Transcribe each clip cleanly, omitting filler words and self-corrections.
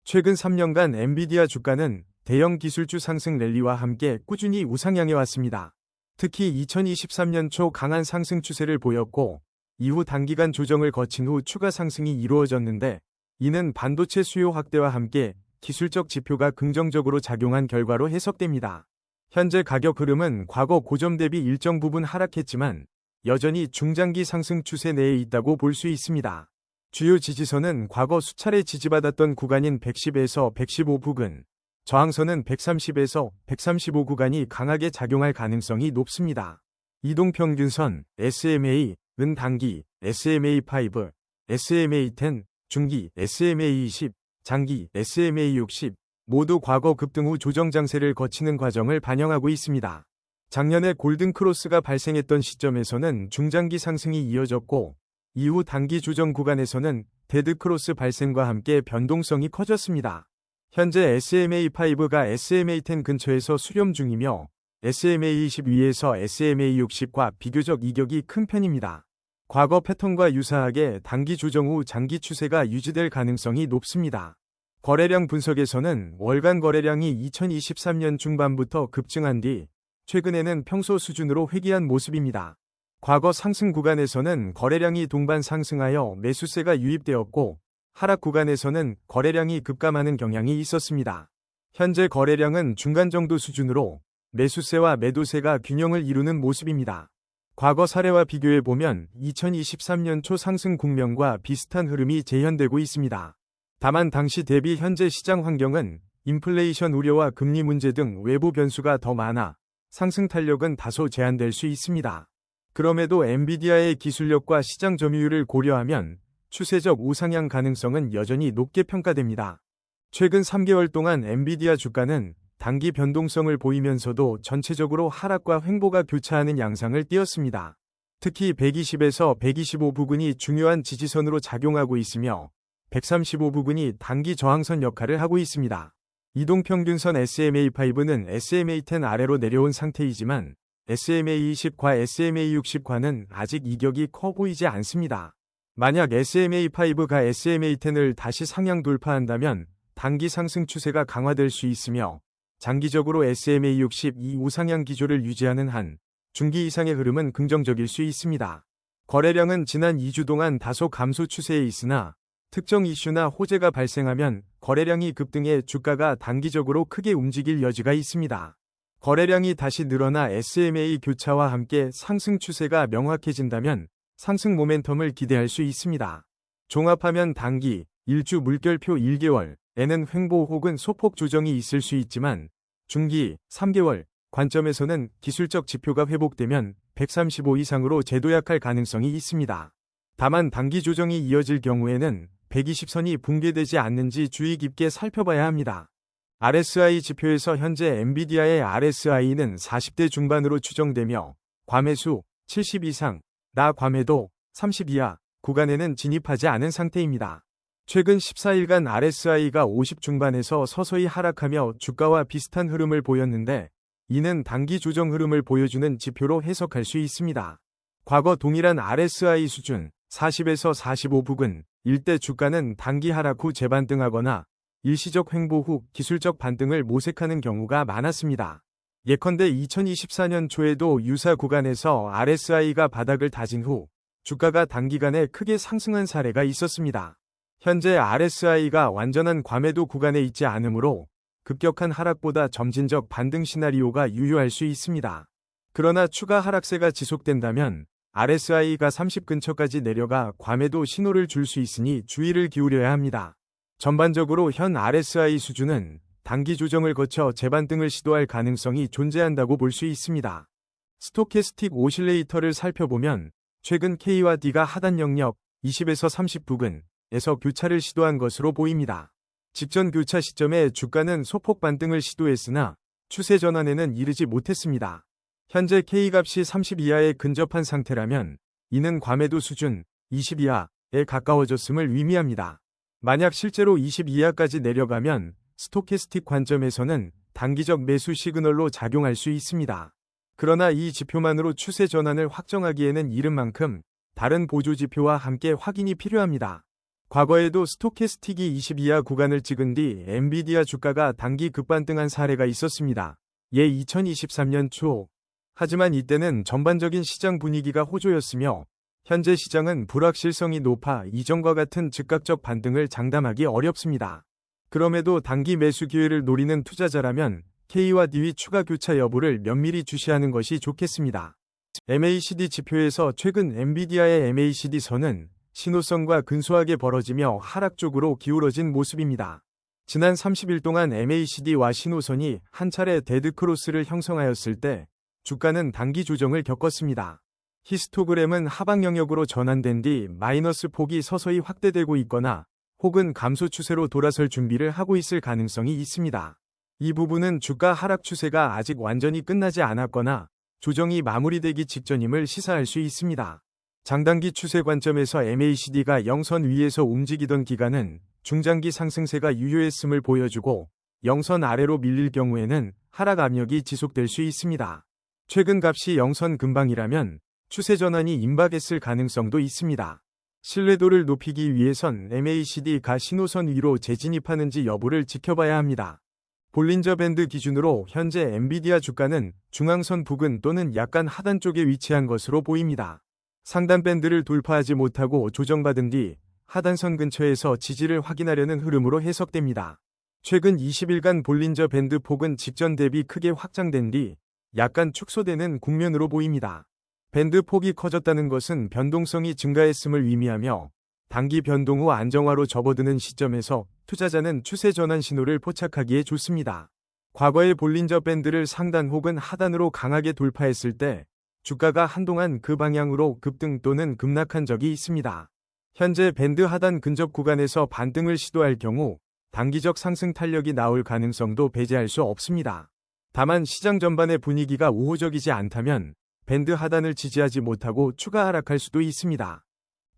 최근 3년간 엔비디아 주가는 대형 기술주 상승 랠리와 함께 꾸준히 우상향해 왔습니다. 특히 2023년 초 강한 상승 추세를 보였고 이후 단기간 조정을 거친 후 추가 상승이 이루어졌는데 이는 반도체 수요 확대와 함께 기술적 지표가 긍정적으로 작용한 결과로 해석됩니다. 현재 가격 흐름은 과거 고점 대비 일정 부분 하락했지만 여전히 중장기 상승 추세 내에 있다고 볼 수 있습니다. 주요 지지선은 과거 수차례 지지받았던 구간인 110에서 115 부근, 저항선은 130에서 135 구간이 강하게 작용할 가능성이 높습니다. 이동평균선, SMA-은 단기, SMA5, SMA10, 중기, SMA20, 장기, SMA60 모두 과거 급등 후 조정 장세를 거치는 과정을 반영하고 있습니다. 작년에 골든크로스가 발생했던 시점에서는 중장기 상승이 이어졌고 이후 단기 조정 구간에서는 데드크로스 발생과 함께 변동성이 커졌습니다. 현재 SMA5가 SMA10 근처에서 수렴 중이며 SMA20 위에서 SMA60과 비교적 이격이 큰 편입니다. 과거 패턴과 유사하게 단기 조정 후 장기 추세가 유지될 가능성이 높습니다. 거래량 분석에서는 월간 거래량이 2023년 중반부터 급증한 뒤 최근에는 평소 수준으로 회귀한 모습입니다. 과거 상승 구간에서는 거래량이 동반 상승하여 매수세가 유입되었고 하락 구간에서는 거래량이 급감하는 경향이 있었습니다. 현재 거래량은 중간 정도 수준으로 매수세와 매도세가 균형을 이루는 모습입니다. 과거 사례와 비교해보면 2023년 초 상승 국면과 비슷한 흐름이 재현되고 있습니다. 다만 당시 대비 현재 시장 환경은 인플레이션 우려와 금리 문제 등 외부 변수가 더 많아 상승 탄력은 다소 제한될 수 있습니다. 그럼에도 엔비디아의 기술력과 시장 점유율을 고려하면 추세적 우상향 가능성은 여전히 높게 평가됩니다. 최근 3개월 동안 엔비디아 주가는 단기 변동성을 보이면서도 전체적으로 하락과 횡보가 교차하는 양상을 띄었습니다. 특히 120에서 125 부근이 중요한 지지선으로 작용하고 있으며 135 부근이 단기 저항선 역할을 하고 있습니다. 이동평균선 SMA5는 SMA10 아래로 내려온 상태이지만 SMA20과 SMA60과는 아직 이격이 커 보이지 않습니다. 만약 SMA5가 SMA10을 다시 상향 돌파한다면 단기 상승 추세가 강화될 수 있으며 장기적으로 SMA60 이 우상향 기조를 유지하는 한 중기 이상의 흐름은 긍정적일 수 있습니다. 거래량은 지난 2주 동안 다소 감소 추세에 있으나 특정 이슈나 호재가 발생하면 거래량이 급등해 주가가 단기적으로 크게 움직일 여지가 있습니다. 거래량이 다시 늘어나 SMA 교차와 함께 상승 추세가 명확해진다면 상승 모멘텀을 기대할 수 있습니다. 종합하면 단기, 일주 물결표 1개월에는 횡보 혹은 소폭 조정이 있을 수 있지만 중기, 3개월 관점에서는 기술적 지표가 회복되면 135 이상으로 재도약할 가능성이 있습니다. 다만 단기 조정이 이어질 경우에는 120선이 붕괴되지 않는지 주의 깊게 살펴봐야 합니다. RSI 지표에서 현재 엔비디아의 RSI는 40대 중반으로 추정되며 과매수 70 이상, 과매도 30 이하 구간에는 진입하지 않은 상태입니다. 최근 14일간 RSI가 50 중반에서 서서히 하락하며 주가와 비슷한 흐름을 보였는데 이는 단기 조정 흐름을 보여주는 지표로 해석할 수 있습니다. 과거 동일한 RSI 수준 40에서 45 부근 일대 주가는 단기 하락 후 재반등하거나 일시적 횡보 후 기술적 반등을 모색하는 경우가 많았습니다. 예컨대 2024년 초에도 유사 구간에서 RSI가 바닥을 다진 후 주가가 단기간에 크게 상승한 사례가 있었습니다. 현재 RSI가 완전한 과매도 구간에 있지 않으므로 급격한 하락보다 점진적 반등 시나리오가 유효할 수 있습니다. 그러나 추가 하락세가 지속된다면 RSI가 30 근처까지 내려가 과매도 신호를 줄 수 있으니 주의를 기울여야 합니다. 전반적으로 현 RSI 수준은 단기 조정을 거쳐 재반등을 시도할 가능성이 존재한다고 볼 수 있습니다. 스토캐스틱 오실레이터를 살펴보면 최근 K와 D가 하단 영역 20에서 30 부근에서 교차를 시도한 것으로 보입니다. 직전 교차 시점에 주가는 소폭 반등을 시도했으나 추세 전환에는 이르지 못했습니다. 현재 K값이 30 이하에 근접한 상태라면 이는 과매도 수준 20 이하에 가까워졌음을 의미합니다. 만약 실제로 20 이하까지 내려가면 스토캐스틱 관점에서는 단기적 매수 시그널로 작용할 수 있습니다. 그러나 이 지표만으로 추세 전환을 확정하기에는 이른 만큼 다른 보조 지표와 함께 확인이 필요합니다. 과거에도 스토캐스틱이 20 이하 구간을 찍은 뒤 엔비디아 주가가 단기 급반등한 사례가 있었습니다. 예 2023년 초. 하지만 이때는 전반적인 시장 분위기가 호조였으며 현재 시장은 불확실성이 높아 이전과 같은 즉각적 반등을 장담하기 어렵습니다. 그럼에도 단기 매수 기회를 노리는 투자자라면 K와 D위 추가 교차 여부를 면밀히 주시하는 것이 좋겠습니다. MACD 지표에서 최근 엔비디아의 MACD 선은 신호선과 근소하게 벌어지며 하락 쪽으로 기울어진 모습입니다. 지난 30일 동안 MACD와 신호선이 한 차례 데드크로스를 형성하였을 때 주가는 단기 조정을 겪었습니다. 히스토그램은 하방 영역으로 전환된 뒤 마이너스 폭이 서서히 확대되고 있거나 혹은 감소 추세로 돌아설 준비를 하고 있을 가능성이 있습니다. 이 부분은 주가 하락 추세가 아직 완전히 끝나지 않았거나 조정이 마무리되기 직전임을 시사할 수 있습니다. 장단기 추세 관점에서 MACD가 영선 위에서 움직이던 기간은 중장기 상승세가 유효했음을 보여주고 영선 아래로 밀릴 경우에는 하락 압력이 지속될 수 있습니다. 최근 값이 영선 근방이라면 추세 전환이 임박했을 가능성도 있습니다. 신뢰도를 높이기 위해선 MACD가 신호선 위로 재진입하는지 여부를 지켜봐야 합니다. 볼린저 밴드 기준으로 현재 엔비디아 주가는 중앙선 부근 또는 약간 하단 쪽에 위치한 것으로 보입니다. 상단 밴드를 돌파하지 못하고 조정받은 뒤 하단선 근처에서 지지를 확인하려는 흐름으로 해석됩니다. 최근 20일간 볼린저 밴드 폭은 직전 대비 크게 확장된 뒤 약간 축소되는 국면으로 보입니다. 밴드 폭이 커졌다는 것은 변동성이 증가했음을 의미하며 단기 변동 후 안정화로 접어드는 시점에서 투자자는 추세 전환 신호를 포착하기에 좋습니다. 과거의 볼린저 밴드를 상단 혹은 하단으로 강하게 돌파했을 때 주가가 한동안 그 방향으로 급등 또는 급락한 적이 있습니다. 현재 밴드 하단 근접 구간에서 반등을 시도할 경우 단기적 상승 탄력이 나올 가능성도 배제할 수 없습니다. 다만 시장 전반의 분위기가 우호적이지 않다면 밴드 하단을 지지하지 못하고 추가 하락할 수도 있습니다.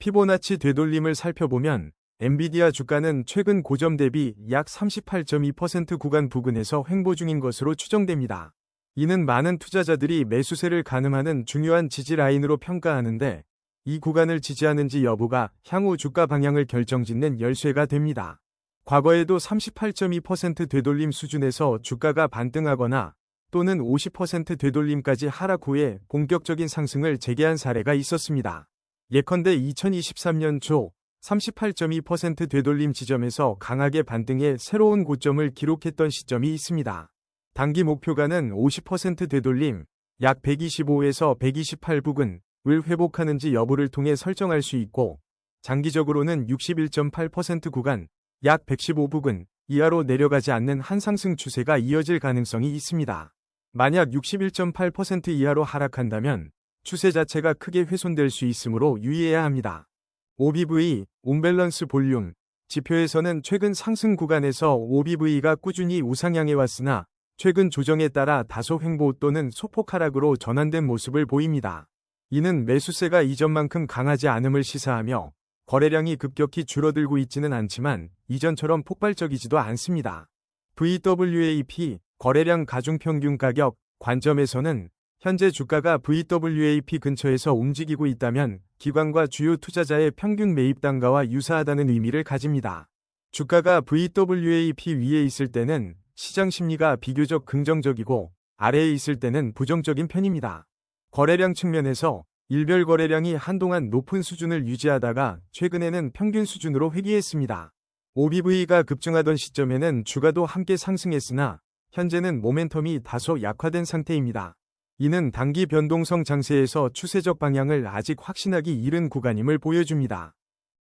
피보나치 되돌림을 살펴보면 엔비디아 주가는 최근 고점 대비 약 38.2% 구간 부근에서 횡보 중인 것으로 추정됩니다. 이는 많은 투자자들이 매수세를 가늠하는 중요한 지지 라인으로 평가하는데 이 구간을 지지하는지 여부가 향후 주가 방향을 결정짓는 열쇠가 됩니다. 과거에도 38.2% 되돌림 수준에서 주가가 반등하거나 또는 50% 되돌림까지 하락 후에 본격적인 상승을 재개한 사례가 있었습니다. 예컨대 2023년 초 38.2% 되돌림 지점에서 강하게 반등해 새로운 고점을 기록했던 시점이 있습니다. 단기 목표가는 50% 되돌림, 약 125에서 128 부근을 회복하는지 여부를 통해 설정할 수 있고 장기적으로는 61.8% 구간, 약 115 부근 이하로 내려가지 않는 한상승 추세가 이어질 가능성이 있습니다. 만약 61.8% 이하로 하락한다면 추세 자체가 크게 훼손될 수 있으므로 유의해야 합니다. OBV, 온밸런스 볼륨 지표에서는 최근 상승 구간에서 OBV가 꾸준히 우상향해 왔으나 최근 조정에 따라 다소 횡보 또는 소폭 하락으로 전환된 모습을 보입니다. 이는 매수세가 이전만큼 강하지 않음을 시사하며 거래량이 급격히 줄어들고 있지는 않지만 이전처럼 폭발적이지도 않습니다. VWAP, 거래량 가중평균 가격 관점에서는 현재 주가가 VWAP 근처에서 움직이고 있다면 기관과 주요 투자자의 평균 매입 단가와 유사하다는 의미를 가집니다. 주가가 VWAP 위에 있을 때는 시장 심리가 비교적 긍정적이고 아래에 있을 때는 부정적인 편입니다. 거래량 측면에서 일별 거래량이 한동안 높은 수준을 유지하다가 최근에는 평균 수준으로 회귀했습니다. OBV가 급증하던 시점에는 주가도 함께 상승했으나 현재는 모멘텀이 다소 약화된 상태입니다. 이는 단기 변동성 장세에서 추세적 방향을 아직 확신하기 이른 구간임을 보여줍니다.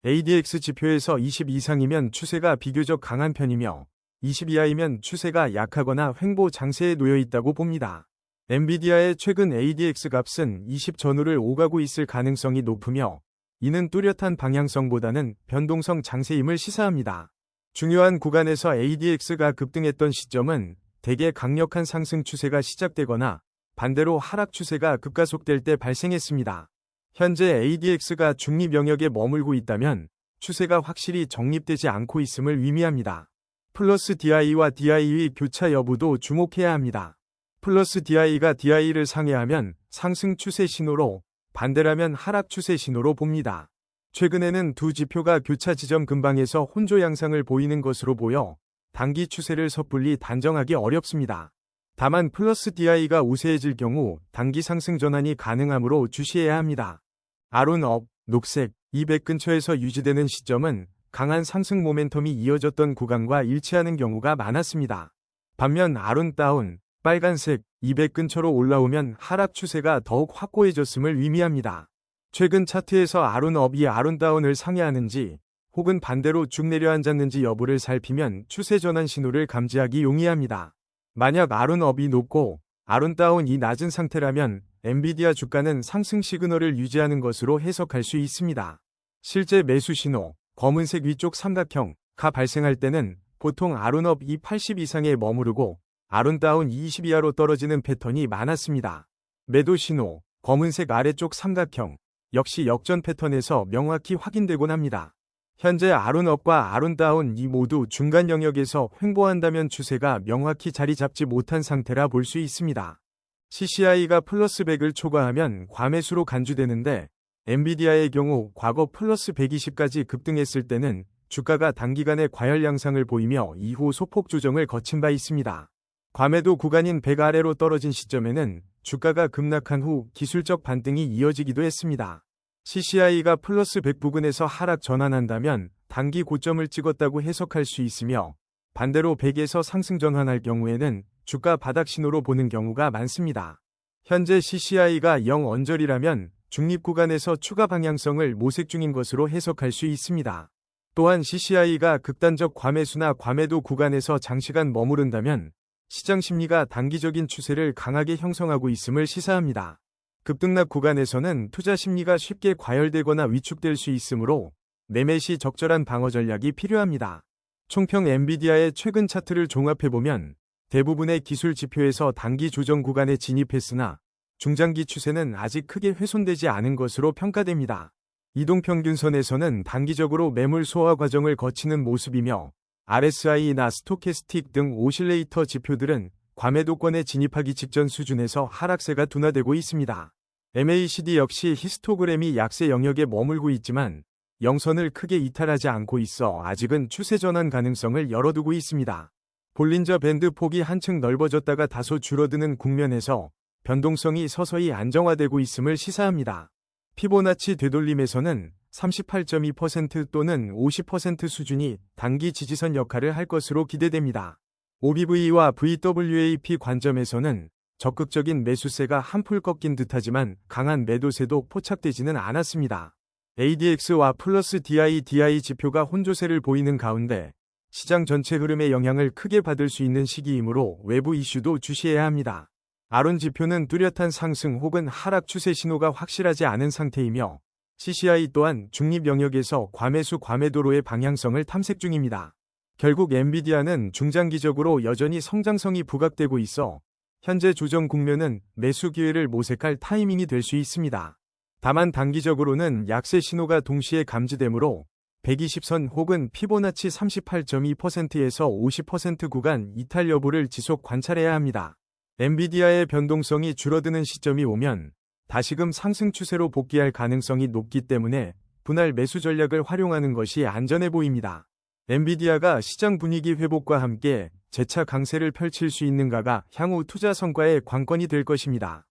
ADX 지표에서 20 이상이면 추세가 비교적 강한 편이며 20 이하이면 추세가 약하거나 횡보 장세에 놓여 있다고 봅니다. 엔비디아의 최근 ADX 값은 20 전후를 오가고 있을 가능성이 높으며 이는 뚜렷한 방향성보다는 변동성 장세임을 시사합니다. 중요한 구간에서 ADX가 급등했던 시점은 대개 강력한 상승 추세가 시작되거나 반대로 하락 추세가 급가속될 때 발생했습니다. 현재 ADX가 중립 영역에 머물고 있다면 추세가 확실히 정립되지 않고 있음을 의미합니다. 플러스 DI와 DI의 교차 여부도 주목해야 합니다. 플러스 DI가 DI를 상회하면 상승 추세 신호로, 반대라면 하락 추세 신호로 봅니다. 최근에는 두 지표가 교차 지점 근방에서 혼조 양상을 보이는 것으로 보여 단기 추세를 섣불리 단정하기 어렵습니다. 다만 플러스 DI가 우세해질 경우 단기 상승 전환이 가능하므로 주시해야 합니다. 아론업, 녹색, 200 근처에서 유지되는 시점은 강한 상승 모멘텀이 이어졌던 구간과 일치하는 경우가 많았습니다. 반면 아론다운, 빨간색, 200 근처로 올라오면 하락 추세가 더욱 확고해졌음을 의미합니다. 최근 차트에서 아론업이 아론다운을 상회하는지 혹은 반대로 쭉 내려앉았는지 여부를 살피면 추세 전환 신호를 감지하기 용이합니다. 만약 아론업이 높고 아론다운이 낮은 상태라면 엔비디아 주가는 상승 시그널을 유지하는 것으로 해석할 수 있습니다. 실제 매수 신호, 검은색 위쪽 삼각형가 발생할 때는 보통 아론업이 80 이상에 머무르고 아론다운 20 이하로 떨어지는 패턴이 많았습니다. 매도 신호, 검은색 아래쪽 삼각형 역시 역전 패턴에서 명확히 확인되곤 합니다. 현재 아론업과 아론다운 이 모두 중간 영역에서 횡보한다면 추세가 명확히 자리 잡지 못한 상태라 볼 수 있습니다. CCI가 플러스 100을 초과하면 과매수로 간주되는데 엔비디아의 경우 과거 플러스 120까지 급등했을 때는 주가가 단기간에 과열 양상을 보이며 이후 소폭 조정을 거친 바 있습니다. 과매도 구간인 100 아래로 떨어진 시점에는 주가가 급락한 후 기술적 반등이 이어지기도 했습니다. CCI가 플러스 100 부근에서 하락 전환한다면 단기 고점을 찍었다고 해석할 수 있으며 반대로 100에서 상승 전환할 경우에는 주가 바닥 신호로 보는 경우가 많습니다. 현재 CCI가 0 언저리라면 중립 구간에서 추가 방향성을 모색 중인 것으로 해석할 수 있습니다. 또한 CCI가 극단적 과매수나 과매도 구간에서 장시간 머무른다면 시장 심리가 단기적인 추세를 강하게 형성하고 있음을 시사합니다. 급등락 구간에서는 투자 심리가 쉽게 과열되거나 위축될 수 있으므로 매매 시 적절한 방어 전략이 필요합니다. 총평 엔비디아의 최근 차트를 종합해보면 대부분의 기술 지표에서 단기 조정 구간에 진입했으나 중장기 추세는 아직 크게 훼손되지 않은 것으로 평가됩니다. 이동평균선에서는 단기적으로 매물 소화 과정을 거치는 모습이며 RSI나 스토캐스틱 등 오실레이터 지표들은 과매도권에 진입하기 직전 수준에서 하락세가 둔화되고 있습니다. MACD 역시 히스토그램이 약세 영역에 머물고 있지만 영선을 크게 이탈하지 않고 있어 아직은 추세 전환 가능성을 열어두고 있습니다. 볼린저 밴드 폭이 한층 넓어졌다가 다소 줄어드는 국면에서 변동성이 서서히 안정화되고 있음을 시사합니다. 피보나치 되돌림에서는 38.2% 또는 50% 수준이 단기 지지선 역할을 할 것으로 기대됩니다. OBV와 VWAP 관점에서는 적극적인 매수세가 한풀 꺾인 듯하지만 강한 매도세도 포착되지는 않았습니다. ADX와 플러스 DI 지표가 혼조세를 보이는 가운데 시장 전체 흐름의 영향을 크게 받을 수 있는 시기이므로 외부 이슈도 주시해야 합니다. 아론 지표는 뚜렷한 상승 혹은 하락 추세 신호가 확실하지 않은 상태이며 CCI 또한 중립 영역에서 과매수 과매도로의 방향성을 탐색 중입니다. 결국 엔비디아는 중장기적으로 여전히 성장성이 부각되고 있어 현재 조정 국면은 매수 기회를 모색할 타이밍이 될 수 있습니다. 다만 단기적으로는 약세 신호가 동시에 감지되므로 120선 혹은 피보나치 38.2%에서 50% 구간 이탈 여부를 지속 관찰해야 합니다. 엔비디아의 변동성이 줄어드는 시점이 오면 다시금 상승 추세로 복귀할 가능성이 높기 때문에 분할 매수 전략을 활용하는 것이 안전해 보입니다. 엔비디아가 시장 분위기 회복과 함께 재차 강세를 펼칠 수 있는가가 향후 투자 성과의 관건이 될 것입니다.